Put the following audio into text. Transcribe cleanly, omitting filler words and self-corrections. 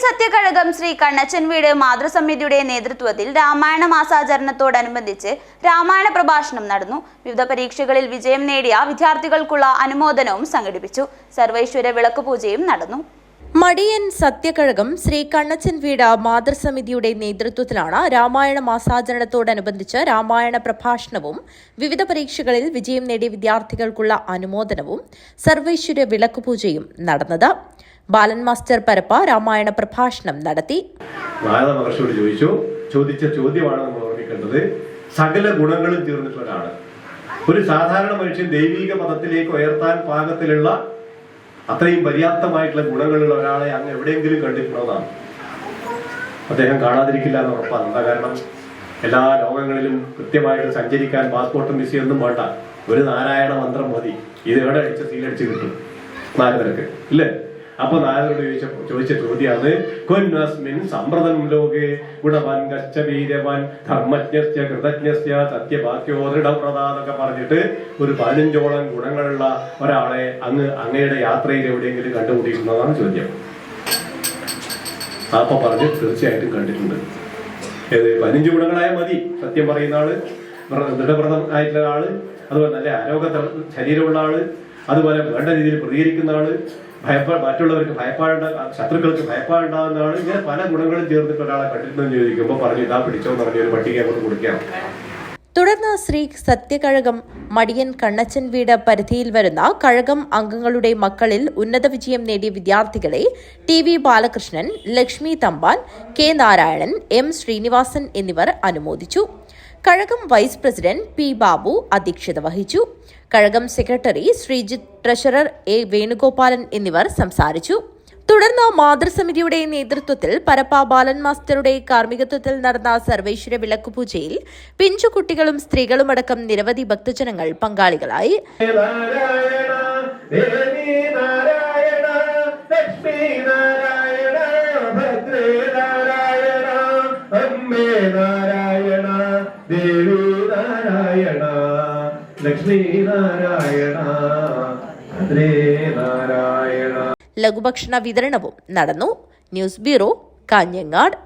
സത്യകഴകം ശ്രീ കണ്ണച്ചൻ വീട് മാതൃസമിതിയുടെ നേതൃത്വത്തിൽ രാമായണ മാസാചരണത്തോടനുബന്ധിച്ച് രാമായണ പ്രഭാഷണം നടന്നു. വിവിധ പരീക്ഷകളിൽ വിജയം നേടിയ വിദ്യാർത്ഥികൾക്കുള്ള അനുമോദനവും സംഘടിപ്പിച്ചു. സർവൈശ്വര്യ വിളക്കുപൂജയും നടന്നു. മടിയൻ സത്യകഴകം ശ്രീ കണ്ണച്ചൻ വീട് മാതൃസമിതിയുടെ നേതൃത്വത്തിലാണ് രാമായണ മാസാചരണത്തോടനുബന്ധിച്ച് രാമായണ പ്രഭാഷണവും വിവിധ പരീക്ഷകളിൽ വിജയം നേടിയ വിദ്യാർത്ഥികൾക്കുള്ള അനുമോദനവും സർവൈശ്വര്യ വിളക്കുപൂജയും നടന്നത്. ബാലൻ മാസ്റ്റർ പരപ്പ രാമായണ പ്രഭാഷണം നടത്തി. നാരദ മഹർഷിയോട് ചോദിച്ച ചോദ്യമാണ് നമ്മൾ ഓർമ്മിക്കേണ്ടത്. സകല ഗുണങ്ങളും തീർന്നിട്ടുള്ളതാണ്. ഒരു സാധാരണ മനുഷ്യൻ ദൈവിക പദത്തിലേക്ക് ഉയർത്താൻ പാകത്തിലുള്ള അത്രയും പര്യാപ്തമായിട്ടുള്ള ഗുണങ്ങളുള്ള ഒരാളെ അങ്ങ് എവിടെയെങ്കിലും കണ്ടിട്ടുള്ളതാണ്. അദ്ദേഹം കാണാതിരിക്കില്ല എന്ന് ഉറപ്പാണ്. എന്താ കാരണം? എല്ലാ ലോകങ്ങളിലും കൃത്യമായിട്ട് സഞ്ചരിക്കാൻ പാസ്പോർട്ടും വിസയൊന്നും വേണ്ട. ഒരു നാരായണ മന്ത്രം മതി. ഇത് എവിടെ അടിച്ച സീലടിച്ച് കിട്ടും നാരദർക്ക്, ഇല്ലേ? അപ്പൊ നാരദോട് ചോദിച്ച ചോദ്യമാണ് കൊന്വസ്മിൻ സമ്പ്രദം ലോകേ ഗുണവാൻ ഗച്ഛ വീര്യവാൻ ധർമ്മജ്ഞസ്യ കൃതജ്ഞസ്യ സത്യവാക്യോ ദൃഢപ്രദാന്നൊക്കെ പറഞ്ഞിട്ട് ഒരു 15ഓളം ഗുണങ്ങളുള്ള ഒരാളെ അങ്ങയുടെ യാത്രയിൽ എവിടെയെങ്കിലും കണ്ടുമുട്ടിയിട്ടുള്ളതാണ് ചോദ്യം. അപ്പൊ പറഞ്ഞു തീർച്ചയായിട്ടും കണ്ടിട്ടുണ്ട്. 15 ഗുണങ്ങളായ മതി. സത്യം പറയുന്ന ആള്, ദൃഢപ്രദം ആയിട്ടുള്ള ആള്, അതുപോലെ നല്ല ആരോഗ്യ ശരീരമുള്ള ആള്, അതുപോലെ വേണ്ട രീതിയിൽ പ്രതികരിക്കുന്ന ആള്, മറ്റുള്ളവർക്ക് ശത്രുക്കൾക്ക് ഭയപ്പാടുണ്ടാകുന്ന ആള്, ഇങ്ങനെ പല ഗുണങ്ങളും ചേർന്നിട്ട് ഒരാളെ കണ്ടിട്ടുണ്ടെന്ന് ചോദിക്കുമ്പോൾ പറഞ്ഞു ഇതാ പിടിച്ചോന്ന് പറഞ്ഞ ഒരു പട്ടിക അങ്ങോട്ട് കൊടുക്കുകയാണ്. തുടർന്ന് ശ്രീ സത്യകഴകം മടിയൻ കണ്ണച്ചൻ വീട് പരിധിയിൽ വരുന്ന കഴകം അംഗങ്ങളുടെ മക്കളിൽ ഉന്നത വിജയം നേടിയ വിദ്യാർത്ഥികളെ T V. Balakrishnan, Lakshmi Thampan, K. Narayanan, M. Srinivasan എന്നിവർ അനുമോദിച്ചു. കഴകം വൈസ് പ്രസിഡന്റ് പി. ബാബു അധ്യക്ഷത വഹിച്ചു. കഴകം secretary Sreejith, treasurer A. Venugopalan എന്നിവർ സംസാരിച്ചു. തുടർന്ന് മാതൃസമിതിയുടെ നേതൃത്വത്തിൽ പരപ്പ ബാലൻ മാസ്റ്ററുടെ കാർമ്മികത്വത്തിൽ നടന്ന സർവൈശ്വര്യ വിളക്കുപൂജയിൽ പിഞ്ചുകുട്ടികളും സ്ത്രീകളുമടക്കം നിരവധി ഭക്തജനങ്ങൾ പങ്കാളികളായി. ദേവി നാരായണ, ലക്ഷ്മി നാരായണ, നാരായണ. ലഘുഭക്ഷണ വിതരണവും നടന്നു. News bureau, Kanhangad.